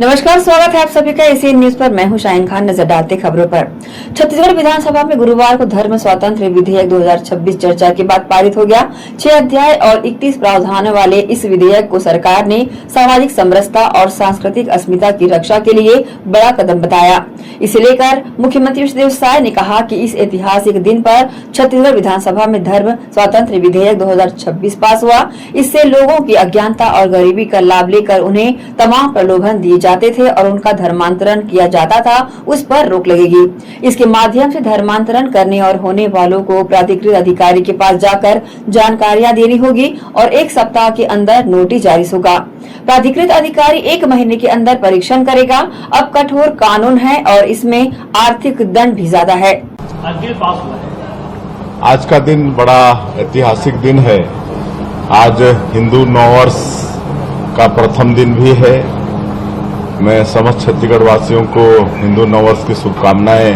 नमस्कार, स्वागत है आप सभी का एसीएन न्यूज पर। मैं हूं शाहीन खान। नजर डालते खबरों पर। छत्तीसगढ़ विधानसभा में गुरुवार को धर्म स्वातंत्र विधेयक 2026 चर्चा के बाद पारित हो गया। 6 अध्याय और 31 प्रावधानों वाले इस विधेयक को सरकार ने सामाजिक समरसता और सांस्कृतिक अस्मिता की रक्षा के लिए बड़ा कदम बताया। इसे लेकर मुख्यमंत्री विष्णुदेव साय ने कहा कि इस ऐतिहासिक दिन पर छत्तीसगढ़ विधानसभा में धर्म स्वातंत्र विधेयक 2026 पास हुआ। इससे लोगों की अज्ञानता और गरीबी का लाभ लेकर उन्हें तमाम प्रलोभन दिए जाते थे और उनका धर्मांतरण किया जाता था, उस पर रोक लगेगी। इसके माध्यम से धर्मांतरण करने और होने वालों को प्राधिकृत अधिकारी के पास जाकर जानकारियां देनी होगी और 1 सप्ताह के अंदर नोटिस जारी होगा। प्राधिकृत अधिकारी 1 महीने के अंदर परीक्षण करेगा। अब कठोर कानून है और इसमें आर्थिक दंड भी ज्यादा है। आज का दिन बड़ा ऐतिहासिक दिन है। आज हिंदू नववर्ष का प्रथम दिन भी है। मैं समस्त छत्तीसगढ़ वासियों को हिंदू नववर्ष की शुभकामनाएं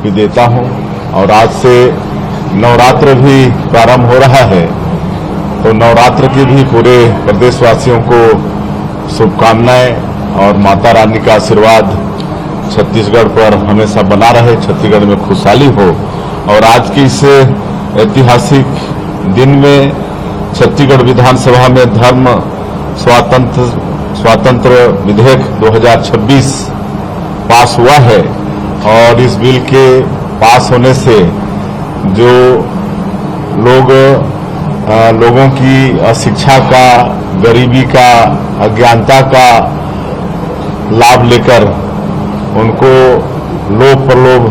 भी देता हूं और आज से नवरात्र भी प्रारंभ हो रहा है, तो नवरात्र की भी पूरे प्रदेशवासियों को शुभकामनाएं और माता रानी का आशीर्वाद छत्तीसगढ़ पर हमेशा बना रहे, छत्तीसगढ़ में खुशहाली हो। और आज की इस ऐतिहासिक दिन में छत्तीसगढ़ विधानसभा में धर्म स्वातंत्र विधेयक 2026 पास हुआ है और इस बिल के पास होने से जो लोगों की अशिक्षा का, गरीबी का, अज्ञानता का लाभ लेकर उनको लोभ प्रलोभ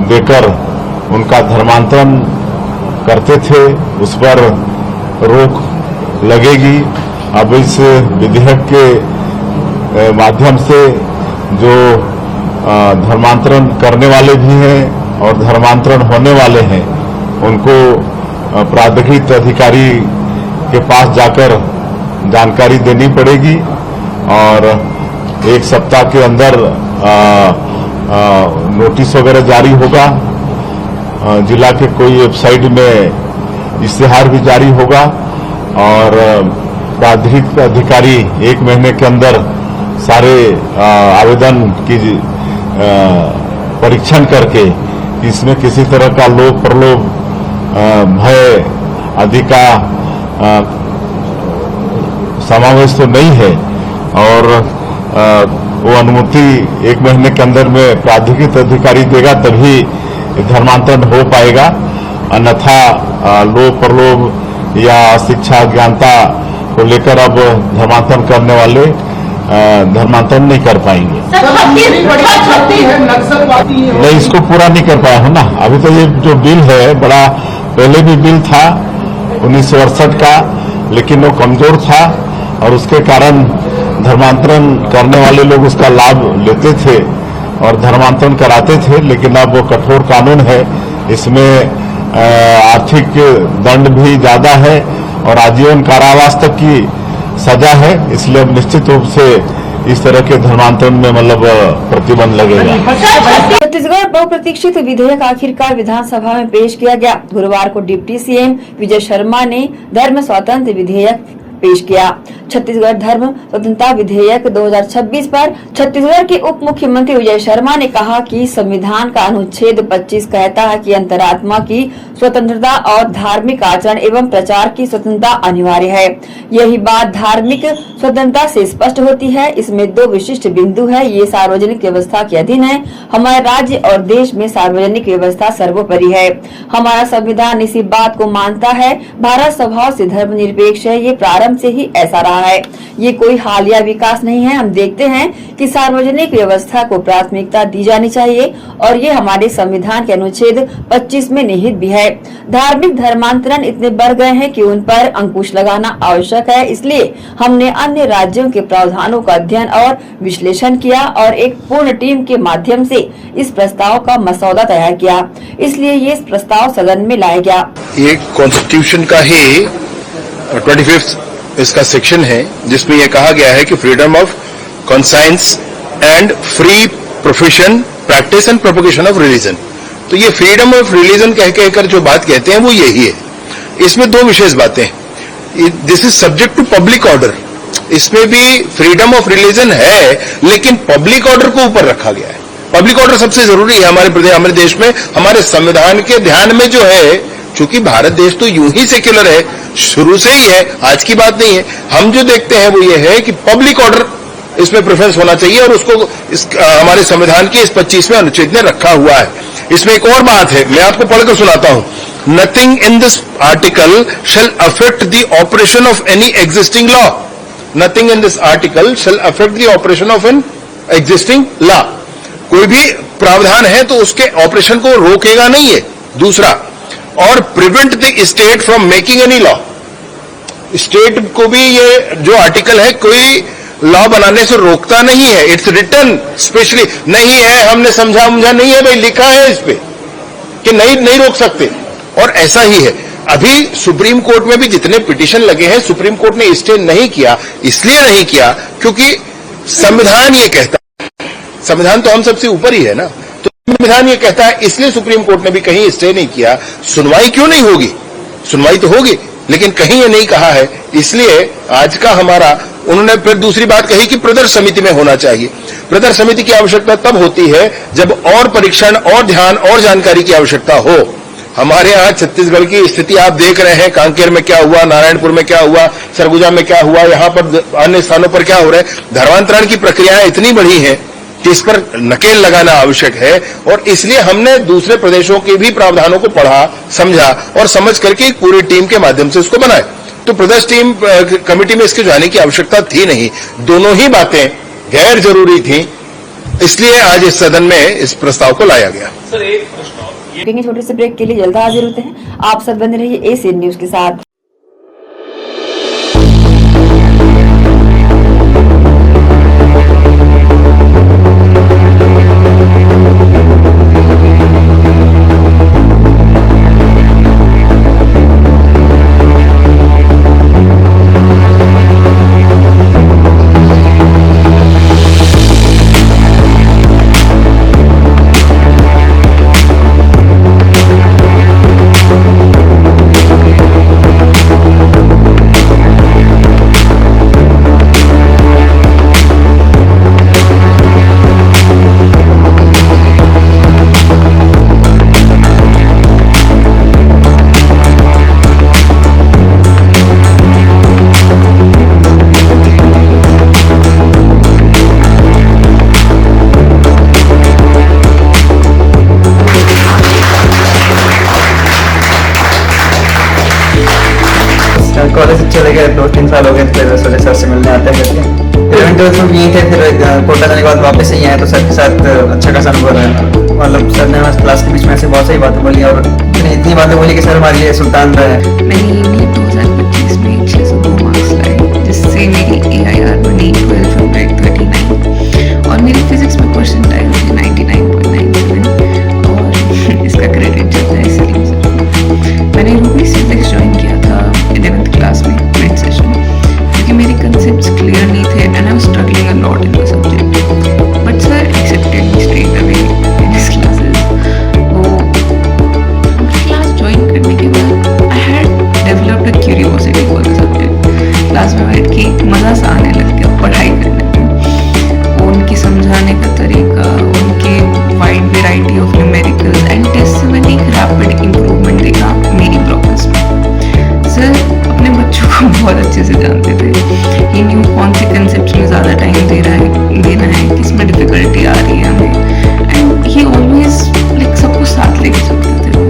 देकर उनका धर्मांतरण करते थे, उस पर रोक लगेगी। अब इस विधेयक के माध्यम से जो धर्मांतरण करने वाले भी हैं और धर्मांतरण होने वाले हैं, उनको प्राधिकृत अधिकारी के पास जाकर जानकारी देनी पड़ेगी और 1 सप्ताह के अंदर नोटिस वगैरह जारी होगा। जिला के कोई वेबसाइट में इश्तेहार भी जारी होगा और प्राधिकृत अधिकारी 1 महीने के अंदर सारे आवेदन की परीक्षण करके इसमें किसी तरह का लोभ प्रलोभ, भय आदि का समावेश तो नहीं है और वो अनुमति 1 महीने के अंदर में प्राधिकृत अधिकारी देगा, तभी धर्मांतरण हो पाएगा। अन्यथा लोभ प्रलोभ या शिक्षा ज्ञानता को लेकर अब धर्मांतरण करने वाले धर्मांतरण नहीं कर पाएंगे। नहीं, इसको पूरा नहीं कर पाया हूं ना। अभी तो ये जो बिल है, बड़ा पहले भी बिल था 1968 का, लेकिन वो कमजोर था और उसके कारण धर्मांतरण करने वाले लोग उसका लाभ लेते थे और धर्मांतरण कराते थे। लेकिन अब वो कठोर कानून है, इसमें आर्थिक दंड भी ज्यादा है और आजीवन कारावास तक की सजा है। इसलिए अब निश्चित रूप से इस तरह के धर्मांतरण में प्रतिबंध लगेगा। छत्तीसगढ़ बहुप्रतीक्षित विधेयक आखिरकार विधानसभा में पेश किया गया। गुरुवार को डिप्टी सीएम विजय शर्मा ने धर्म स्वातंत्र विधेयक पेश किया। छत्तीसगढ़ धर्म स्वतंत्रता विधेयक 2026 पर छत्तीसगढ़ के उप मुख्यमंत्री विजय शर्मा ने कहा कि संविधान का अनुच्छेद 25 कहता है कि अंतरात्मा की स्वतंत्रता और धार्मिक आचरण एवं प्रचार की स्वतंत्रता अनिवार्य है। यही बात धार्मिक स्वतंत्रता से स्पष्ट होती है। इसमें 2 विशिष्ट बिंदु है। ये सार्वजनिक व्यवस्था के अधीन है। हमारे राज्य और देश में सार्वजनिक व्यवस्था सर्वोपरि है। हमारा संविधान इसी बात को मानता है। भारत स्वभाव से धर्मनिरपेक्ष है। ये प्रारंभ से ही ऐसा रहा है। ये कोई हालिया विकास नहीं है। हम देखते हैं कि सार्वजनिक व्यवस्था को प्राथमिकता दी जानी चाहिए और ये हमारे संविधान के अनुच्छेद 25 में निहित भी है। धार्मिक धर्मांतरण इतने बढ़ गए हैं कि उन पर अंकुश लगाना आवश्यक है। इसलिए हमने अन्य राज्यों के प्रावधानों का अध्ययन और विश्लेषण किया और एक पूर्ण टीम के माध्यम से इस प्रस्ताव का मसौदा तैयार किया। इसलिए ये प्रस्ताव सदन में लाया गया। ये कॉन्स्टिट्यूशन का ही 25 इसका सेक्शन है, जिसमें यह कहा गया है कि freedom of conscience and free profession, practice and propagation of religion. तो ये फ्रीडम ऑफ रिलीजन कहकर जो बात कहते हैं वो यही है। इसमें 2 विशेष बातें। This is subject to public order. इसमें भी फ्रीडम ऑफ रिलीजन है, लेकिन पब्लिक ऑर्डर को ऊपर रखा गया है। पब्लिक ऑर्डर सबसे जरूरी है हमारे देश में। हमारे संविधान के ध्यान में जो है, चूंकि भारत देश तो यूं ही सेक्युलर है, शुरू से ही है, आज की बात नहीं है। हम जो देखते हैं वो ये है कि पब्लिक ऑर्डर इसमें प्रेफरेंस होना चाहिए, और उसको हमारे संविधान के इस 25वें अनुच्छेद में रखा हुआ है। इसमें एक और बात है, मैं आपको पढ़कर सुनाता हूं। Nothing in this article shall affect the operation of any existing law. Nothing in this article shall affect the operation of an existing law. कोई भी प्रावधान है तो उसके ऑपरेशन को रोकेगा नहीं है। दूसरा, और prevent the state from making any law. State को भी ये जो आर्टिकल है कोई लॉ बनाने से रोकता नहीं है। इट्स रिटन स्पेशली, नहीं है हमने समझा नहीं है भाई, लिखा है इस पे कि नहीं रोक सकते, और ऐसा ही है। अभी सुप्रीम कोर्ट में भी जितने पिटीशन लगे हैं, सुप्रीम कोर्ट ने स्टे नहीं किया। इसलिए नहीं किया क्योंकि संविधान ये कहता है, संविधान तो हम सबसे ऊपर ही है ना, तो संविधान ये कहता है, इसलिए सुप्रीम कोर्ट ने भी कहीं स्टे नहीं किया। सुनवाई क्यों नहीं होगी? सुनवाई तो होगी, लेकिन कहीं ये नहीं कहा है। इसलिए आज का हमारा, उन्होंने फिर दूसरी बात कही कि प्रदर्श समिति में होना चाहिए। प्रदर्श समिति की आवश्यकता तब होती है जब और परीक्षण और ध्यान और जानकारी की आवश्यकता हो। हमारे यहाँ छत्तीसगढ़ की स्थिति आप देख रहे हैं, कांकेर में क्या हुआ, नारायणपुर में क्या हुआ, सरगुजा में क्या हुआ, यहाँ पर अन्य स्थानों पर क्या हो रहा है। धर्मांतरण की प्रक्रियाएं इतनी बड़ी हैं कि इस पर नकेल लगाना आवश्यक है, और इसलिए हमने दूसरे प्रदेशों के भी प्रावधानों को पढ़ा, समझा और समझ करके एक पूरी टीम के माध्यम से उसको बनाए। तो प्रदेश टीम कमेटी में इसके जाने की आवश्यकता थी नहीं। दोनों ही बातें गैर जरूरी थी, इसलिए आज इस सदन में इस प्रस्ताव को लाया गया। सर एक प्रश्न और, छोटे से ब्रेक के लिए जल्द हाजिर होते हैं। आप सब बने रहिए एसीएन न्यूज के साथ। कॉलेज चले गए, 2-3 साल हो गए, फिर सोचे सर से मिलने आते हैं करके। 11th में यहीं थे, फिर कोटा जाने के बाद वापस यहीं आए, तो सर के साथ अच्छा खासा अनुभव रहा। मतलब सर ने हमारे क्लास के बीच में ऐसे बहुत सारी बातें बोली, और इतनी बातें बोली कि सर हमारे लिए सुल्तान रहा है। मैंने नीट 2025 में 602 मार्क्स लाए, जिससे मेरी AIR बनी 12 from grade 39, और मेरी फिजिक्स में परसेंटाइल थी 99.97, और इसका क्रेडिट जाता है सलीम सर को। मैंने रूबी फिजिक्स ज्वाइन किया था 11th क्लास में मिड सेशन, क्योंकि मेरे कंसेप्ट्स क्लियर नहीं थे and I was struggling a lot in the subject, but sir accepted me straight away in his classes. वो क्लास ज्वाइन करने के बाद I had developed a curiosity for the subject. Class में बैठ के मज़ा सा आने लग गया पढ़ाई करने में। उनकी समझाने का तरीका, उनके wide variety of numericals and test से मैंने एक रैपिड इम्प्रूवमेंट देखा मेरी प्रोग्रेस में। सर अपने बच्चों को बहुत अच्छे से जानते थे। ही न्यू कौन से कंसेप्ट में ज़्यादा टाइम देना है, किस में डिफिकल्टी आ रही है हमें, एंड ही ऑलवेज लाइक सबको साथ लेके चलते थे वो।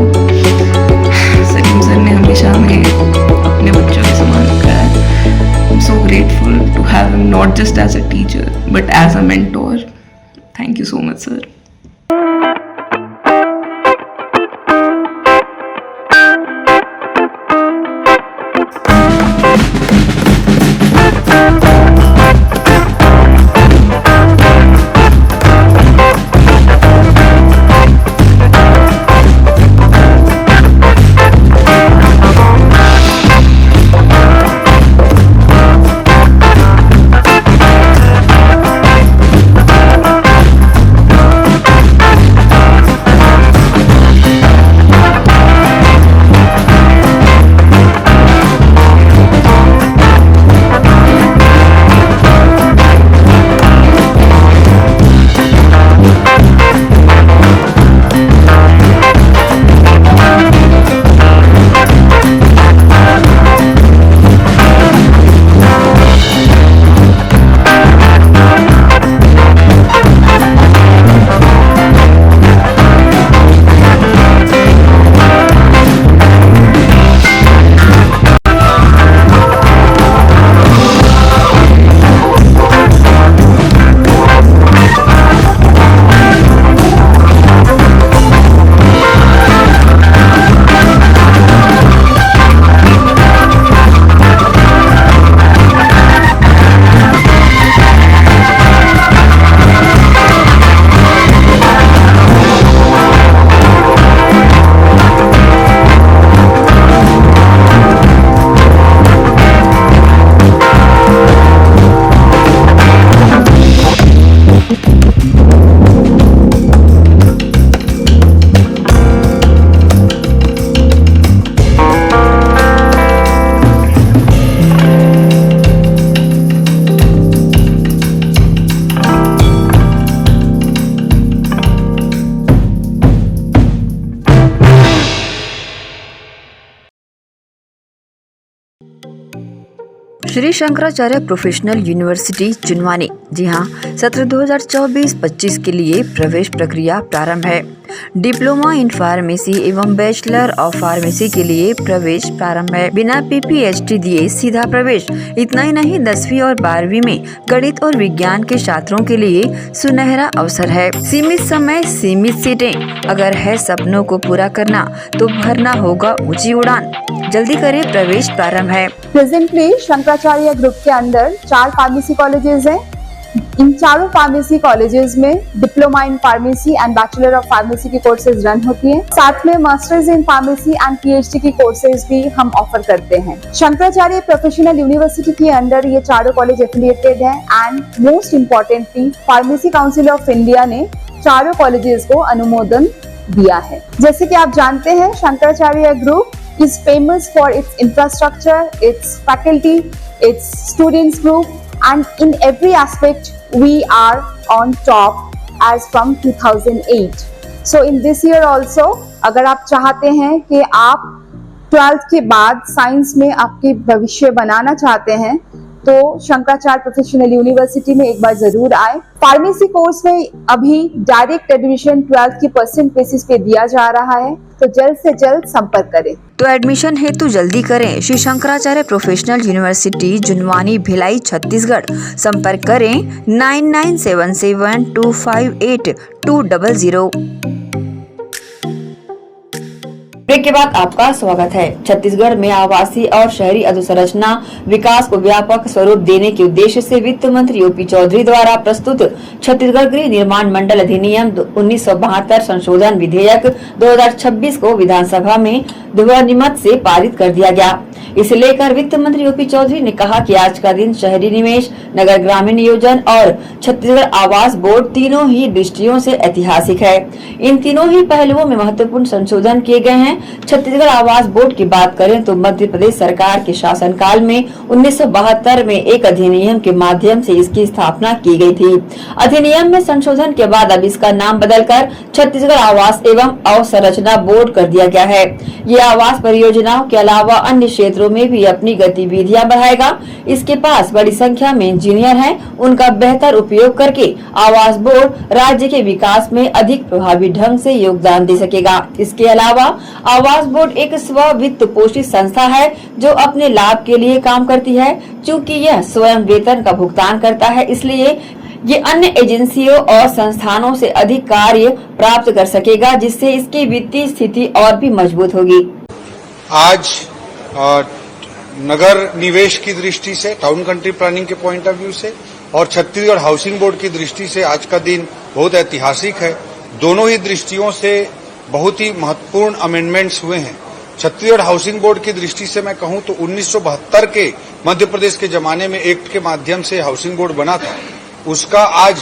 सलीम सर ने हमेशा हमें अपने बच्चों के समान रखा है। I am so grateful to have him not just as a teacher but as a mentor. Thank you so much sir. Shri Shankaracharya professional university Junwani. जी हाँ, सत्र 2024-25 के लिए प्रवेश प्रक्रिया प्रारंभ है। डिप्लोमा इन फार्मेसी एवं बैचलर ऑफ फार्मेसी के लिए प्रवेश प्रारंभ है। बिना PPHD दिए सीधा प्रवेश। इतना ही नहीं, 10वीं और 12वीं में गणित और विज्ञान के छात्रों के लिए सुनहरा अवसर है। सीमित समय, सीमित सीटें। अगर है सपनों को पूरा करना तो भरना होगा ऊंची उड़ान। जल्दी करें, प्रवेश प्रारंभ है। प्रेजेंटली शंकराचार्य ग्रुप के अंदर 4 फार्मेसी कॉलेजेस हैं। इन चारों फार्मेसी कॉलेजेस में diploma in pharmacy and bachelor of pharmacy की कोर्सेज रन होती हैं। साथ में masters in pharmacy and PhD की कोर्सेज भी हम ऑफर करते हैं। शंकराचार्य प्रोफेशनल यूनिवर्सिटी के अंदर ये चारों कॉलेज एफिलिएटेड हैं and most importantly pharmacy council of India ने चारों कॉलेजेस को अनुमोदन दिया है। जैसे कि आप जानते हैं, Shankaracharya group is famous for its infrastructure, its faculty, its students group, and in every aspect we are on top as from 2008. So in this year also, अगर आप चाहते हैं कि आप 12th के बाद साइंस में आपके भविष्य बनाना चाहते हैं तो शंकराचार्य प्रोफेशनल यूनिवर्सिटी में एक बार जरूर आए। फार्मेसी कोर्स में अभी डायरेक्ट एडमिशन 12th की परसेंट बेसिस पे दिया जा रहा है, तो जल्द से जल्द संपर्क करें। तो एडमिशन हेतु जल्दी करें। Shri Shankaracharya professional university Junwani, Bhilai, Chhattisgarh. संपर्क करें 9977258200। ब्रेक के बाद आपका स्वागत है। छत्तीसगढ़ में आवासीय और शहरी अधोसंरचना विकास को व्यापक स्वरूप देने के उद्देश्य से वित्त मंत्री ओपी चौधरी द्वारा प्रस्तुत छत्तीसगढ़ गृह निर्माण मंडल अधिनियम 1972 संशोधन विधेयक 2026 को विधानसभा में ध्वनिमत से पारित कर दिया गया। इसे लेकर वित्त मंत्री ओपी चौधरी ने कहा कि आज का दिन शहरी निवेश, नगर ग्रामीण नियोजन और छत्तीसगढ़ आवास बोर्ड तीनों ही दृष्टियों से ऐतिहासिक है। इन तीनों ही पहलुओं में महत्वपूर्ण संशोधन किए गए हैं। छत्तीसगढ़ आवास बोर्ड की बात करें तो मध्य प्रदेश सरकार के शासनकाल में 1972 में एक अधिनियम के माध्यम से इसकी स्थापना की गई थी। अधिनियम में संशोधन के बाद अब इसका नाम बदलकर छत्तीसगढ़ आवास एवं अवसंरचना बोर्ड कर दिया गया है। ये आवास परियोजनाओं के अलावा अन्य क्षेत्रों में भी अपनी गतिविधियां बढ़ाएगा। इसके पास बड़ी संख्या में इंजीनियर हैं। उनका बेहतर उपयोग करके आवास बोर्ड राज्य के विकास में अधिक प्रभावी ढंग से योगदान दे सकेगा। इसके अलावा आवास बोर्ड एक स्व वित्त पोषित संस्था है जो अपने लाभ के लिए काम करती है। चूँकि यह स्वयं वेतन का भुगतान करता है, इसलिए ये अन्य एजेंसियों और संस्थानों से अधिक कार्य प्राप्त कर सकेगा, जिससे इसकी वित्तीय स्थिति और भी मजबूत होगी। आज नगर निवेश की दृष्टि से, टाउन कंट्री प्लानिंग के पॉइंट ऑफ व्यू से और छत्तीसगढ़ हाउसिंग बोर्ड की दृष्टि से आज का दिन बहुत ऐतिहासिक है। दोनों ही दृष्टियों से बहुत ही महत्वपूर्ण अमेंडमेंट्स हुए हैं। छत्तीसगढ़ हाउसिंग बोर्ड की दृष्टि से मैं कहूं तो 1972 के मध्य प्रदेश के जमाने में एक्ट के माध्यम से हाउसिंग बोर्ड बना था। उसका आज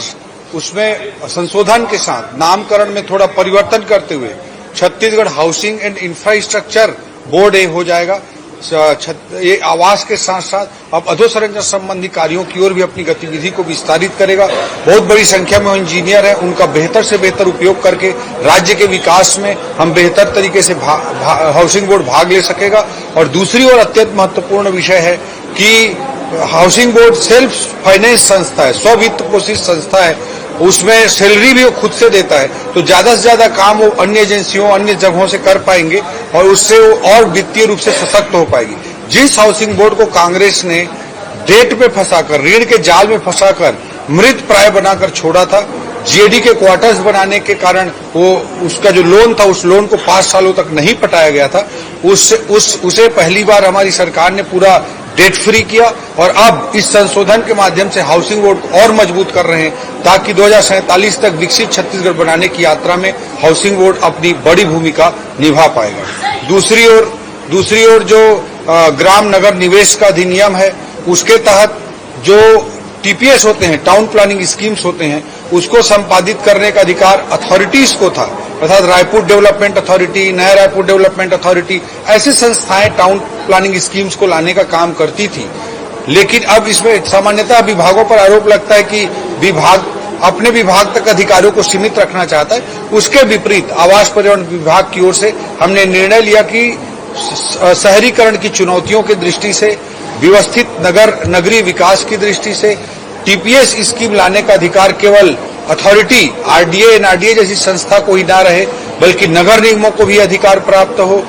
उसमें संशोधन के साथ नामकरण में थोड़ा परिवर्तन करते हुए Chhattisgarh housing and infrastructure board हो जाएगा। ये आवास के साथ साथ अब अधोसंरचना संबंधी कार्यों की ओर भी अपनी गतिविधि को विस्तारित करेगा। बहुत बड़ी संख्या में इंजीनियर हैं, उनका बेहतर से बेहतर उपयोग करके राज्य के विकास में हम बेहतर तरीके से हाउसिंग बोर्ड भाग ले सकेगा। और दूसरी ओर अत्यंत महत्वपूर्ण विषय है कि हाउसिंग बोर्ड सेल्फ फाइनेंस संस्था है, स्ववित्त पोषित संस्था है। उसमें सैलरी भी वो खुद से देता है, तो ज्यादा से ज्यादा काम वो अन्य एजेंसियों, अन्य जगहों से कर पाएंगे और उससे वो और वित्तीय रूप से सशक्त हो पाएगी। जिस हाउसिंग बोर्ड को कांग्रेस ने डेट में फंसाकर, ऋण के जाल में फंसाकर मृत प्राय बनाकर छोड़ा था, जीएडी के क्वार्टर्स बनाने के कारण वो उसका जो लोन था उस लोन को 5 सालों तक नहीं पटाया गया था, उसे पहली बार हमारी सरकार ने पूरा डेट फ्री किया। और अब इस संशोधन के माध्यम से हाउसिंग बोर्ड को और मजबूत कर रहे हैं ताकि 2047 तक विकसित छत्तीसगढ़ बनाने की यात्रा में हाउसिंग बोर्ड अपनी बड़ी भूमिका निभा पाएगा। दूसरी ओर जो ग्राम नगर निवेश का अधिनियम है, उसके तहत जो टीपीएस होते हैं, टाउन प्लानिंग स्कीम्स होते हैं, उसको संपादित करने का अधिकार अथॉरिटीज को था, अर्थात रायपुर डेवलपमेंट अथॉरिटी, नया रायपुर डेवलपमेंट अथॉरिटी, ऐसी संस्थाएं टाउन प्लानिंग स्कीम्स को लाने का काम करती थी। लेकिन अब इसमें सामान्यतः विभागों पर आरोप लगता है कि विभाग अपने विभाग तक अधिकारियों को सीमित रखना चाहता है। उसके विपरीत आवास पर्यावरण विभाग की ओर से हमने निर्णय लिया कि शहरीकरण की चुनौतियों की दृष्टि से व्यवस्थित नगरीय विकास की दृष्टि से टीपीएस स्कीम लाने का अधिकार केवल अथॉरिटी आरडीए एनआरडीए जैसी संस्था को ही ना रहे, बल्कि नगर निगमों को भी अधिकार प्राप्त हो,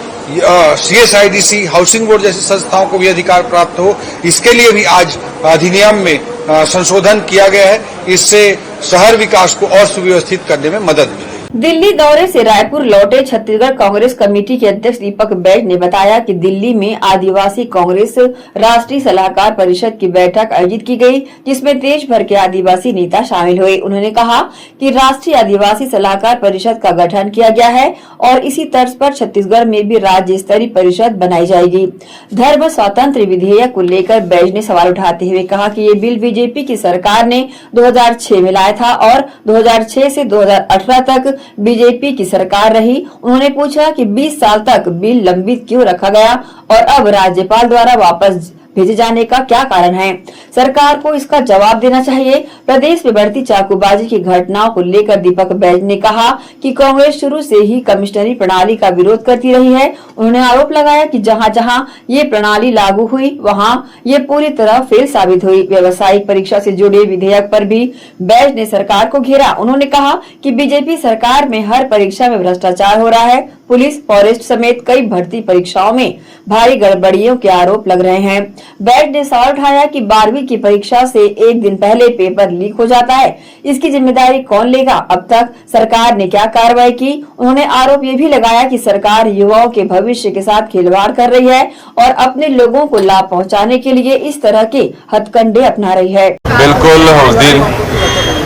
सीएसआईडीसी हाउसिंग बोर्ड जैसी संस्थाओं को भी अधिकार प्राप्त हो। इसके लिए भी आज अधिनियम में संशोधन किया गया है। इससे शहर विकास को और सुव्यवस्थित करने में मदद मिलेगी। दिल्ली दौरे से रायपुर लौटे छत्तीसगढ़ कांग्रेस कमेटी के अध्यक्ष दीपक बैज ने बताया कि दिल्ली में आदिवासी कांग्रेस राष्ट्रीय सलाहकार परिषद की बैठक आयोजित की गई, जिसमें देश भर के आदिवासी नेता शामिल हुए। उन्होंने कहा कि राष्ट्रीय आदिवासी सलाहकार परिषद का गठन किया गया है और इसी तर्ज पर छत्तीसगढ़ में भी राज्य स्तरीय परिषद बनाई जाएगी। धर्म स्वातंत्र विधेयक को लेकर बैज ने सवाल उठाते हुए कहा कि ये बिल बीजेपी की सरकार ने 2006 में लाया था और 2006 से 2018 तक बीजेपी की सरकार रही। उन्होंने पूछा कि 20 साल तक बिल लंबित क्यों रखा गया और अब राज्यपाल द्वारा वापस भेजे जाने का क्या कारण है। सरकार को इसका जवाब देना चाहिए। प्रदेश में बढ़ती चाकूबाजी की घटनाओं को लेकर दीपक बैज ने कहा कि कांग्रेस शुरू से ही कमिश्नरी प्रणाली का विरोध करती रही है। उन्होंने आरोप लगाया कि जहां-जहां ये प्रणाली लागू हुई वहां ये पूरी तरह फेल साबित हुई। व्यावसायिक परीक्षा से जुड़े विधेयक पर भी बैज ने सरकार को घेरा। उन्होंने कहा कि बीजेपी सरकार में हर परीक्षा में भ्रष्टाचार हो रहा है। पुलिस, फॉरेस्ट समेत कई भर्ती परीक्षाओं में भारी गड़बड़ियों के आरोप लग रहे हैं। बैज ने सवाल उठाया कि 12वीं की परीक्षा से एक दिन पहले पेपर लीक हो जाता है, इसकी जिम्मेदारी कौन लेगा? अब तक सरकार ने क्या कार्रवाई की? उन्होंने आरोप ये भी लगाया कि सरकार युवाओं के भविष्य के साथ खिलवाड़ कर रही है और अपने लोगों को लाभ पहुंचाने के लिए इस तरह के हथकंडे अपना रही है। बिल्कुल उस दिन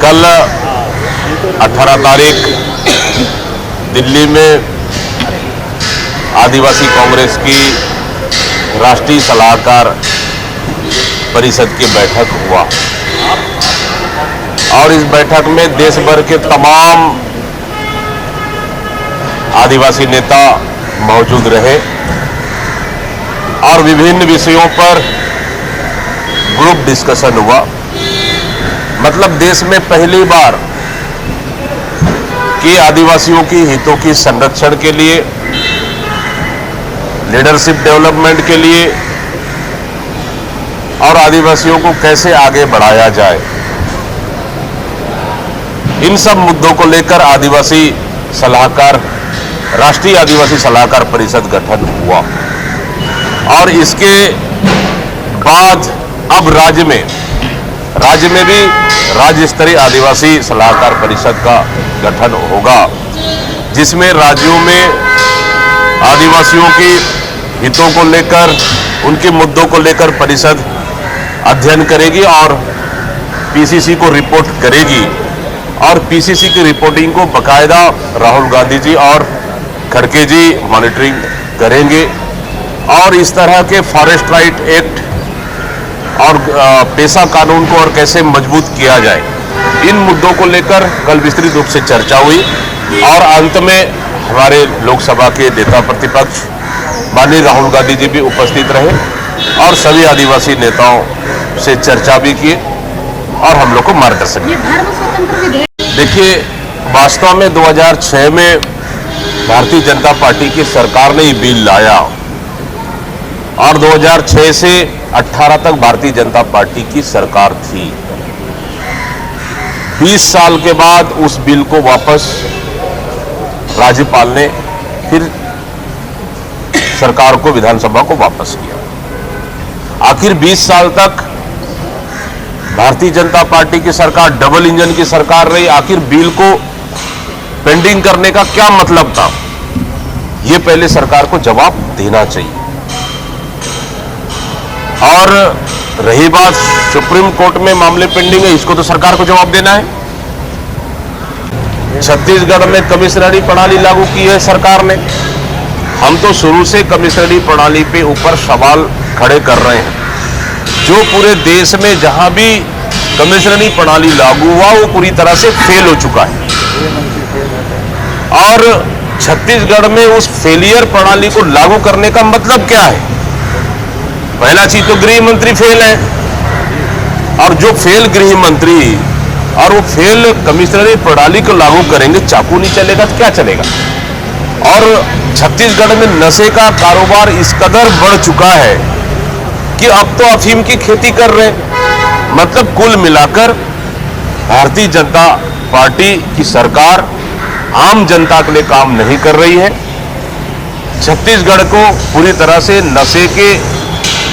कल 18 तारीख दिल्ली में आदिवासी कांग्रेस की राष्ट्रीय सलाहकार परिषद की बैठक हुआ और इस बैठक में देश भर के तमाम आदिवासी नेता मौजूद रहे और विभिन्न विषयों पर ग्रुप डिस्कशन हुआ। मतलब देश में पहली बार कि आदिवासियों की हितों की संरक्षण के लिए, लीडरशिप डेवलपमेंट के लिए और आदिवासियों को कैसे आगे बढ़ाया जाए, इन सब मुद्दों को लेकर राष्ट्रीय आदिवासी सलाहकार परिषद गठन हुआ और इसके बाद अब राज्य में भी राज्य स्तरीय आदिवासी सलाहकार परिषद का गठन होगा, जिसमें राज्यों में आदिवासियों की हितों को लेकर, उनके मुद्दों को लेकर परिषद अध्ययन करेगी और पीसीसी को रिपोर्ट करेगी और पीसीसी की रिपोर्टिंग को बकायदा राहुल गांधी जी और खड़गे जी मॉनिटरिंग करेंगे और इस तरह के फॉरेस्ट राइट एक्ट और पेशा कानून को और कैसे मजबूत किया जाए, इन मुद्दों को लेकर कल विस्तृत रूप से चर्चा हुई और अंत में हमारे लोकसभा के नेता प्रतिपक्ष माननीय राहुल गांधी जी भी उपस्थित रहे और सभी आदिवासी नेताओं से चर्चा भी की और हम लोग को मार्गदर्शन किया। देखिए, वास्तव में 2006 में भारतीय जनता पार्टी की सरकार ने ये बिल लाया और 2006 से 18 तक भारतीय जनता पार्टी की सरकार थी। 20 साल के बाद उस बिल को वापस राज्यपाल ने फिर सरकार को, विधानसभा को वापस किया। आखिर 20 साल तक भारतीय जनता पार्टी की सरकार डबल इंजन की सरकार रही। आखिर बिल को पेंडिंग करने का क्या मतलब था, ये पहले सरकार को जवाब देना चाहिए। और रही बात सुप्रीम कोर्ट में मामले पेंडिंग है, इसको तो सरकार को जवाब देना है। छत्तीसगढ़ में कमिश्नरी प्रणाली लागू की है सरकार ने। हम तो शुरू से कमिश्नरी प्रणाली पे ऊपर सवाल खड़े कर रहे हैं। जो पूरे देश में जहां भी कमिश्नरी प्रणाली लागू हुआ वो पूरी तरह से फेल हो चुका है और छत्तीसगढ़ में उस फेलियर प्रणाली को लागू करने का मतलब क्या है? पहला चीज तो गृह मंत्री फेल है और जो फेल गृह मंत्री और वो फेल कमिश्नरी प्रणाली को लागू करेंगे, चाकू नहीं चलेगा तो क्या चलेगा? और छत्तीसगढ़ में नशे का कारोबार इस कदर बढ़ चुका है कि अब तो अफीम की खेती कर रहे हैं। मतलब कुल मिलाकर भारतीय जनता पार्टी की सरकार आम जनता के लिए काम नहीं कर रही है। छत्तीसगढ़ को पूरी तरह से नशे के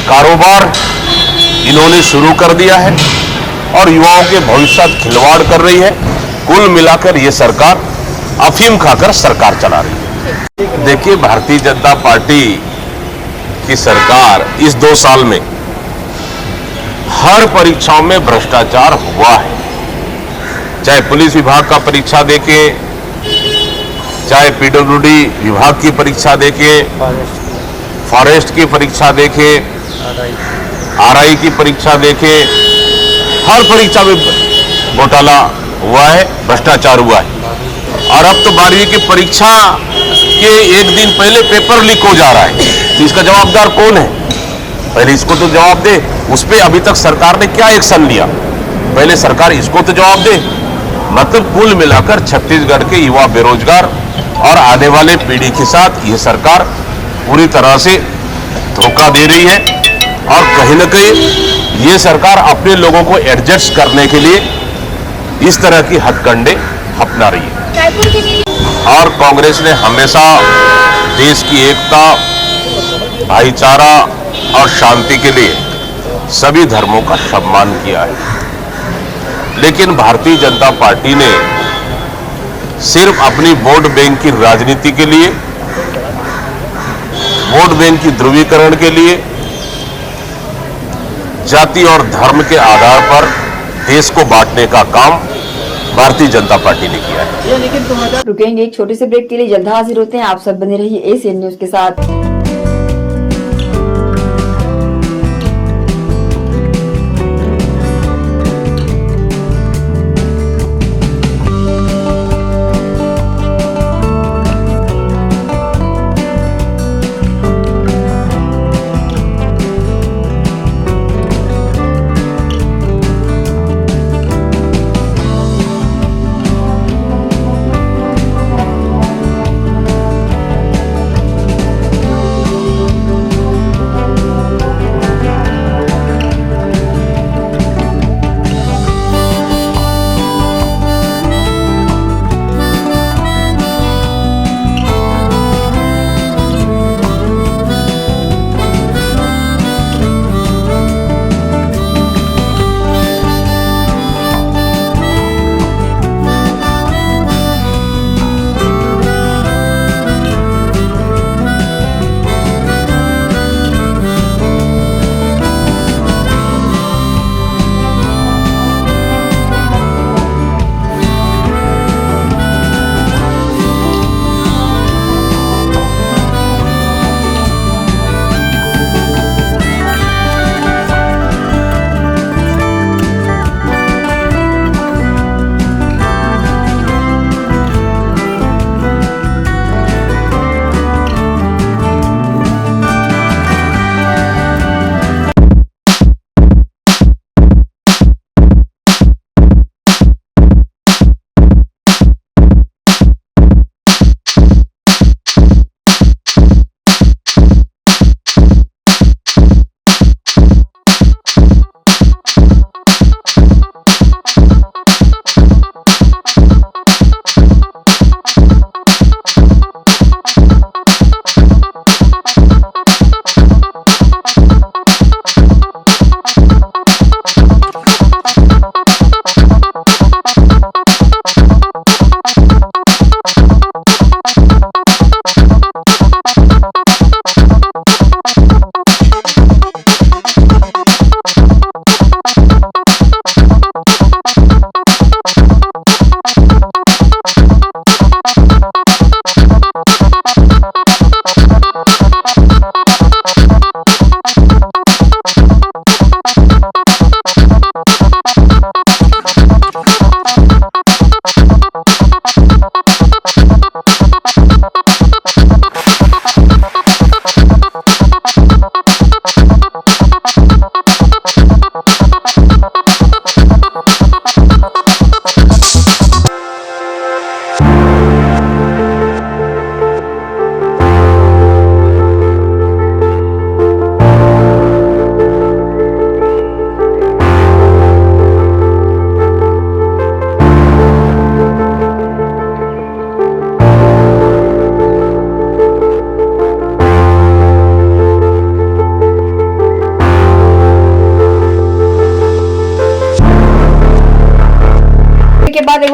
कारोबार इन्होंने शुरू कर दिया है और युवाओं के भविष्य साथ खिलवाड़ कर रही है। कुल मिलाकर ये सरकार अफीम खाकर सरकार चला रही है। देखिए, भारतीय जनता पार्टी की सरकार इस 2 साल में हर परीक्षाओं में भ्रष्टाचार हुआ है। चाहे पुलिस विभाग का परीक्षा देखें, चाहे पीडब्ल्यूडी विभाग की परीक्षा देखें, फॉरेस्ट की परीक्षा देखें, आरआई की परीक्षा देखें, हर परीक्षा में घोटाला हुआ है, भ्रष्टाचार हुआ है। और अब तो 12वीं की परीक्षा के एक दिन पहले पेपर लीक हो जा रहा है, तो इसका जवाबदार कौन है? पहले इसको तो जवाब दे। उस पर अभी तक सरकार ने क्या एक्शन लिया? पहले सरकार इसको तो जवाब दे। मतलब कुल मिलाकर छत्तीसगढ़ के युवा बेरोजगार और आने वाले पीढ़ी के साथ यह सरकार पूरी तरह से धोखा दे रही है और कहीं न कहीं ये सरकार अपने लोगों को एडजस्ट करने के लिए इस तरह की हथकंडे अपना रही है। और कांग्रेस ने हमेशा देश की एकता, भाईचारा और शांति के लिए सभी धर्मों का सम्मान किया है। लेकिन भारतीय जनता पार्टी ने सिर्फ अपनी वोट बैंक की राजनीति के लिए, वोट बैंक की ध्रुवीकरण के लिए जाति और धर्म के आधार पर देश को बांटने का काम भारतीय जनता पार्टी ने किया है। रुकेंगे एक छोटे से ब्रेक के लिए, जल्द हाजिर होते हैं। आप सब बने रहिए एसीएन न्यूज के साथ।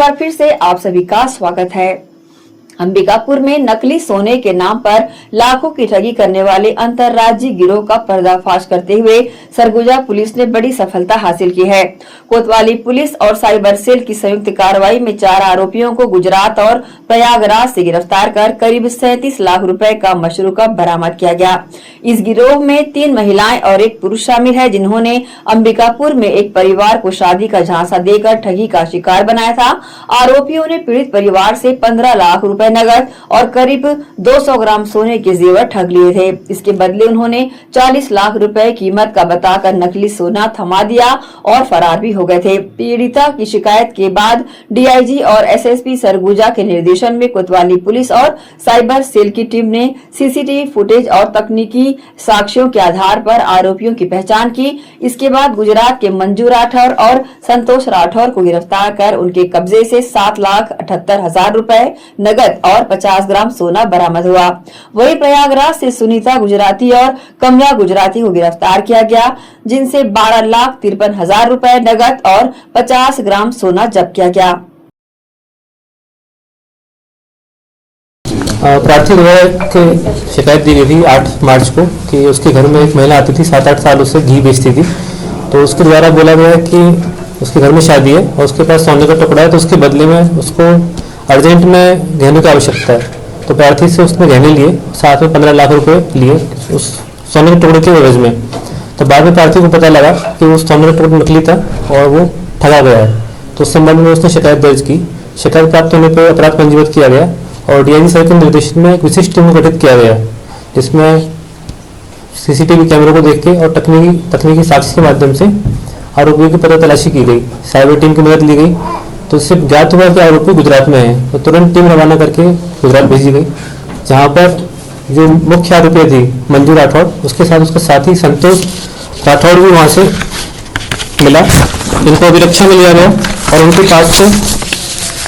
बार फिर से आप सभी का स्वागत है। अंबिकापुर में नकली सोने के नाम पर लाखों की ठगी करने वाले अंतर्राज्यीय गिरोह का पर्दाफाश करते हुए सरगुजा पुलिस ने बड़ी सफलता हासिल की है। कोतवाली पुलिस और साइबर सेल की संयुक्त कार्रवाई में 4 आरोपियों को गुजरात और प्रयागराज से गिरफ्तार कर करीब 37 लाख रुपए का मशरूका बरामद किया गया। इस गिरोह में 3 महिलाएं और 1 पुरुष शामिल है, जिन्होंने अंबिकापुर में एक परिवार को शादी का झांसा देकर ठगी का शिकार बनाया था। आरोपियों ने पीड़ित परिवार से 15 लाख रुपए नगद और करीब 200 ग्राम सोने के जेवर ठग लिए थे। इसके बदले उन्होंने 40 लाख रुपए कीमत का बताकर नकली सोना थमा दिया और फरार भी हो गए थे। पीड़िता की शिकायत के बाद डीआईजी और एसएसपी सरगुजा के निर्देशन में कोतवाली पुलिस और साइबर सेल की टीम ने सीसीटीवी फुटेज और तकनीकी साक्ष्यों के आधार पर आरोपियों की पहचान की। इसके बाद गुजरात के मंजू राठौर और संतोष राठौर को गिरफ्तार कर उनके कब्जे से 7,78,000 रुपए नगद और 50 ग्राम सोना बरामद हुआ। वहीं प्रयागराज से सुनीता गुजराती और कमला गुजराती को गिरफ्तार किया गया, जिनसे 12,53,000 रुपए नगद और 50 ग्राम सोना जब्त किया गया। प्रार्थी की शिकायत दी गई थी 8 मार्च को कि उसके घर में एक महिला आती थी, 7-8 साल उससे घी बेचती थी। तो उसके द्वारा बोला गया कि उसके घर में शादी है और उसके पास सोने का टुकड़ा है, तो उसके बदले में उसको अर्जेंट में गहनों की आवश्यकता है। तो प्रार्थी से उसने गहने लिए, साथ में 15 लाख रुपए लिए उस सोने के टुकड़े के एवज में। तो बाद में प्रार्थी को पता लगा कि उस सोने का टुकड़ा नकली था और वो ठगा गया है। तो उस संबंध में उसने शिकायत दर्ज की। शिकायत प्राप्त होने पर अपराध पंजीबद्ध किया गया और डीआईजी सर के निर्देशन में एक विशिष्ट टीम गठित किया गया, जिसमें सीसीटीवी कैमरों को देख के और तकनीकी साक्ष्य के माध्यम से आरोपियों की पता तलाशी की गई। साइबर टीम की मदद ली गई तो इससे ज्ञात हुआ कि आरोपी गुजरात में है। तो तुरंत टीम रवाना करके गुजरात भेजी गई, जहां पर जो मुख्य आरोपी थी मंजू राठौर, उसके साथ उसका साथी संतोष राठौर भी वहां से मिला। इनको अभिरक्षा में लिया गया और उनके पास से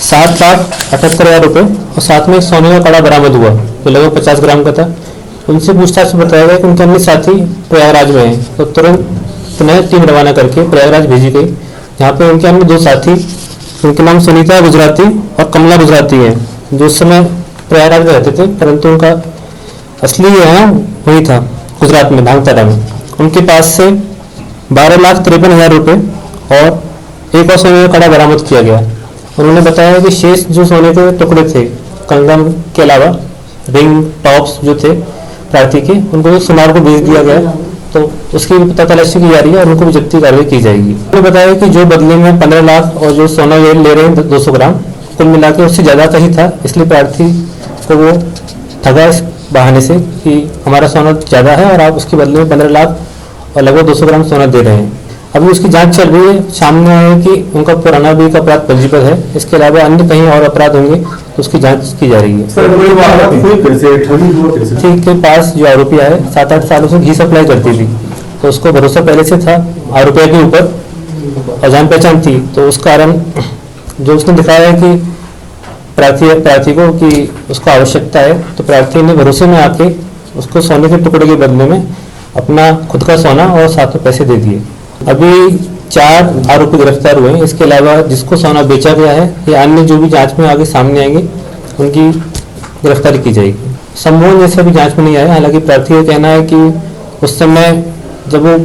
7,78,000 रुपए और साथ में सोने का कड़ा बरामद हुआ, जो लगभग 50 ग्राम का था। उनसे पूछताछ में बताया गया कि उनके अन्य साथी प्रयागराज में है। तो तुरंत पुनः टीम रवाना करके प्रयागराज भेजी गई, जहाँ पे उनके अन्य 2 साथी, उनके नाम सुनीता गुजराती और कमला गुजराती है, जो उस समय प्रयागराज में रहते थे, परंतु उनका असली यहाँ वही था गुजरात में, धांगतारा में। उनके पास से 12,53,000 रुपए और एक और सोने का कड़ा बरामद किया गया। उन्होंने बताया कि शेष जो सोने के टुकड़े थे, कंगन के अलावा रिंग टॉप्स जो थे प्रार्थी के, उनको सुनार को भेज दिया गया। तो उसकी भी पता तलाशी की जा रही है और उनको भी जब्ती कार्रवाई की जाएगी। उन्होंने बताया कि जो बदले में 15 लाख और जो सोना ये ले रहे हैं 200 ग्राम, कुल मिला के उससे ज़्यादा का ही था, इसलिए प्रार्थी को वो ठगा इस बहाने से कि हमारा सोना ज़्यादा है और आप उसके बदले में 15 लाख और लगभग 200 ग्राम सोना दे रहे हैं। अभी उसकी जांच चल रही है। सामने आया है कि उनका पुराना भी एक अपराध पंजीबद्ध है, इसके अलावा अन्य कहीं और अपराध होंगे तो उसकी जांच की जा रही है। ठीक के पास जो आरोपी है 7-8 सालों से घी सप्लाई करती थी, तो उसको भरोसा पहले से था आरोपी के ऊपर और जान पहचान थी। तो उस कारण जो उसने दिखाया है कि प्रार्थी को कि उसको आवश्यकता है, तो प्रार्थी ने भरोसे में आके उसको सोने के टुकड़े के बदले में अपना खुद का सोना और साथ में पैसे दे दिए। अभी 4 आरोपी गिरफ्तार हुए हैं। इसके अलावा जिसको सोना बेचा गया है या अन्य जो भी जांच में आगे सामने आएंगे उनकी गिरफ्तारी की जाएगी। सम्मोहन जैसे अभी जांच में नहीं आया। हालांकि प्रार्थी का कहना है कि उस समय जब वो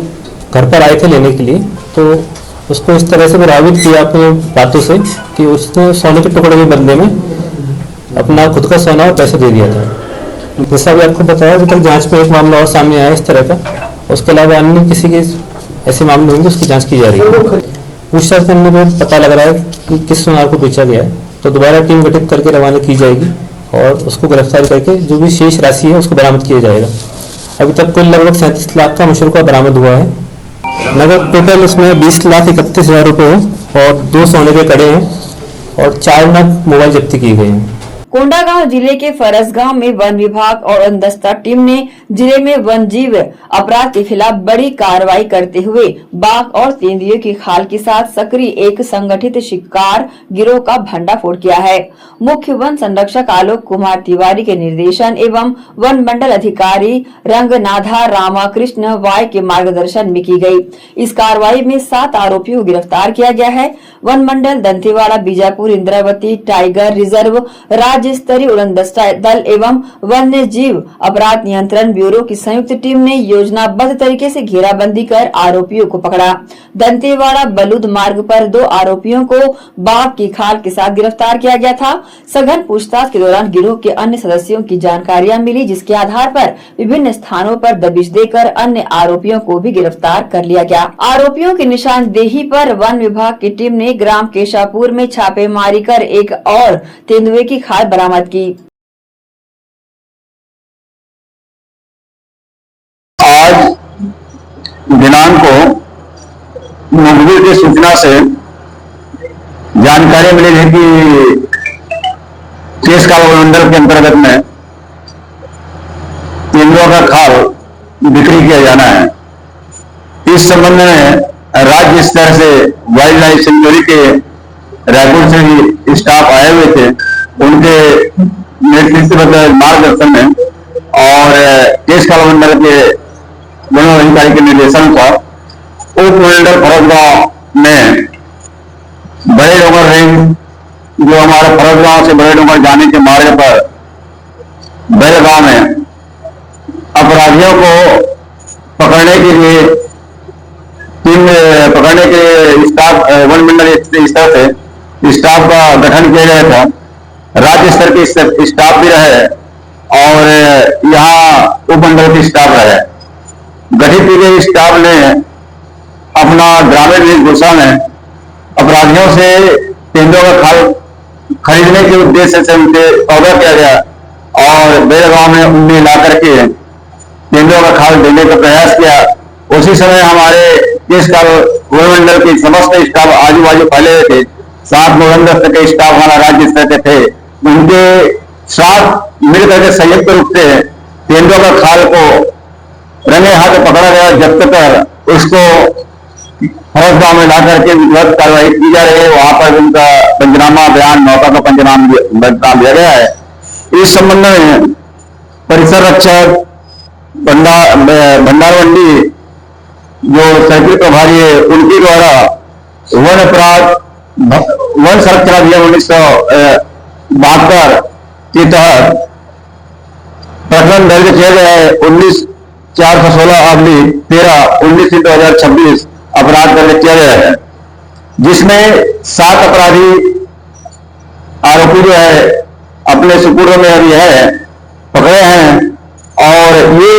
घर पर आए थे लेने के लिए, तो उसको इस तरह से प्रभावित किया अपने बातों से कि उसने सोने के टुकड़े के बदले में अपना खुद का सोना और पैसे दे दिया था। जैसा भी आपको बताया, अभी तक जांच में एक मामला और सामने आया इस तरह का। उसके अलावा अन्य किसी के ऐसे मामले होंगे, उसकी जांच की जा रही है। पूछताछ करने में पता लग रहा है कि किस सोनार को बेचा गया है, तो दोबारा टीम गठित करके रवाना की जाएगी और उसको गिरफ्तार करके जो भी शेष राशि है उसको बरामद किया जाएगा। अभी तक कुल लगभग 37 लाख का मशरूका बरामद हुआ है। लगभग टोटल उसमें 20,31,000 रुपये है और 2 सोने के कड़े हैं और 4 नग मोबाइल जब्ती की गई हैं। कोंडागांव जिले के फरसगांव में वन विभाग और अनदस्ता टीम ने जिले में वन जीव अपराध के खिलाफ बड़ी कार्रवाई करते हुए बाघ और तेंदुओं की खाल के साथ सक्रिय एक संगठित शिकार गिरोह का भंडाफोड़ किया है। मुख्य वन संरक्षक आलोक कुमार तिवारी के निर्देशन एवं वन मंडल अधिकारी रंगनाथा रामाकृष्ण वाय के मार्गदर्शन में की गई। इस कार्रवाई में 7 आरोपियों को गिरफ्तार किया गया है। वन मंडल दंतेवाड़ा, बीजापुर, इंद्रावती, टाइगर रिजर्व, राज्य स्तरीय उड़नदस्ता दल एवं वन्य जीव अपराध नियंत्रण ब्यूरो की संयुक्त टीम ने योजनाबद्ध तरीके से घेराबंदी कर आरोपियों को पकड़ा। दंतेवाड़ा बलूद मार्ग पर 2 आरोपियों को बाघ की खाल के साथ गिरफ्तार किया गया था। सघन पूछताछ के दौरान गिरोह के अन्य सदस्यों की जानकारियां मिली, जिसके आधार पर विभिन्न स्थानों पर दबिश देकर अन्य आरोपियों को भी गिरफ्तार कर लिया गया। आरोपियों की निशानदेही पर वन विभाग की टीम ने ग्राम केशापुर में छापेमारी कर एक और तेंदुए की खाल बरामद की। आज दिनांक को मुखबिर की सूचना से जानकारी मिली है कि केस का मंडल के अंतर्गत में तेंदुओं का खाल बिक्री किया जाना है। इस संबंध में राज्य स्तर से वाइल्ड लाइफ सेंचुरी के रायपुर से भी स्टाफ आए हुए थे। उनके नेतृत्व मार्गदर्शन में और केस का मंडल के वन अधिकारी के निर्देशन पर उप मंडल फरसगांव में बड़े डोंगर रेंज, जो हमारे फरसगांव से बड़े डोंगर जाने के मार्ग पर बैलगांव में अपराधियों को पकड़ने के लिए स्टाफ वन मंडल स्तर से स्टाफ का गठन किया गया था। राज्य स्तर के स्टाफ भी रहे और यहाँ उपमंडल के स्टाफ रहे। गठित की गई स्टाफ ने अपना ग्रामीण वेशभूषा में अपराधियों से तेंदुओं का खाल खरीदने के उद्देश्य से उनके सौदा किया गया और बेलगांव में उन्हें ला करके तेंदुओं का खाल देने का प्रयास किया। उसी समय हमारे केस का वन मंडल के समस्त स्टाफ आजू बाजू फैले हुए थे। 7 नवंबर के स्टाफ हमारा राज्य स्तर के थे। उनके साथ मिलकर के संयुक्त रूप से तेंदुओं का खाल को रंगे हाथ पकड़ा गया, जब्त कर उसको फरसगांव में ला करके विधिवत कार्रवाई की जा रही है। वहां पर उनका पंचनामा बयान, मौका का पंचनामा दिया गया है। इस संबंध में परिसर रक्षक भंडार मंडी जो सर्किल प्रभारी है, उनके द्वारा वन अपराध वन संरक्षण अधिनियम 1972 के तहत प्रकरण दर्ज किया गया है। 19/416/13/19/2026 अपराध दर्ज किया गया है, जिसमें 7 अपराधी आरोपी जो है अपने सुपुर्द में अभी है, पकड़े हैं। और ये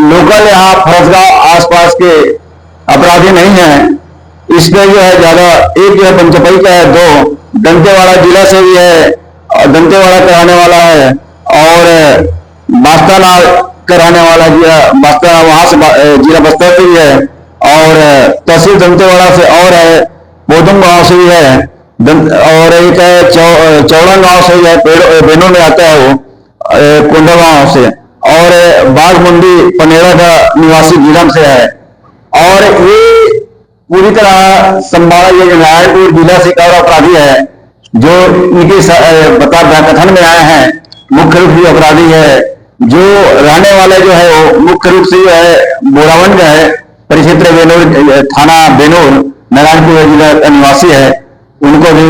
लोकल यहाँ फरसगांव आसपास के अपराधी नहीं है। इसमें जो है ज्यादा एक जो है पंचपई का है, 2 दंतेवाड़ा जिला से भी है, दंतेवाड़ा का रहने वाला है और बास्ताना का रहने वाला बास्ताना वहां से जिला बस्तर से भी है और तहसील दंतेवाड़ा से और है, बोधम गांव से भी है और एक है चौड़न गांव से भी है, बेनों में आता है वो कोंडागांव से, और बाघमुंडी पनेरा का निवासी जिलम से है। और ये पूरी तरह संभाला ये नारायणपुर जिला से और अपराधी है जो इनके कथन में आए हैं। मुख्य रूप से अपराधी है जो रहने वाले जो है वो मुख्य रूप से जो है बोरावंड है, परिक्षेत्र बेनूर, थाना बेनूर, नारायणपुर जिला का निवासी है। उनको भी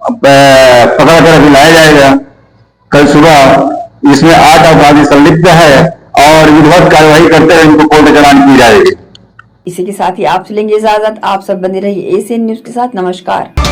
पकड़ कर अभी लाया जाएगा कल सुबह। इसमें 8 अपराधी संलिप्त है और विधिवत कार्रवाई करते हुए इनको कोर्ट चालान की जाएगी। इसी के साथ ही आप लेंगे इजाजत। आप सब बने रहिए एशियन न्यूज के साथ। नमस्कार।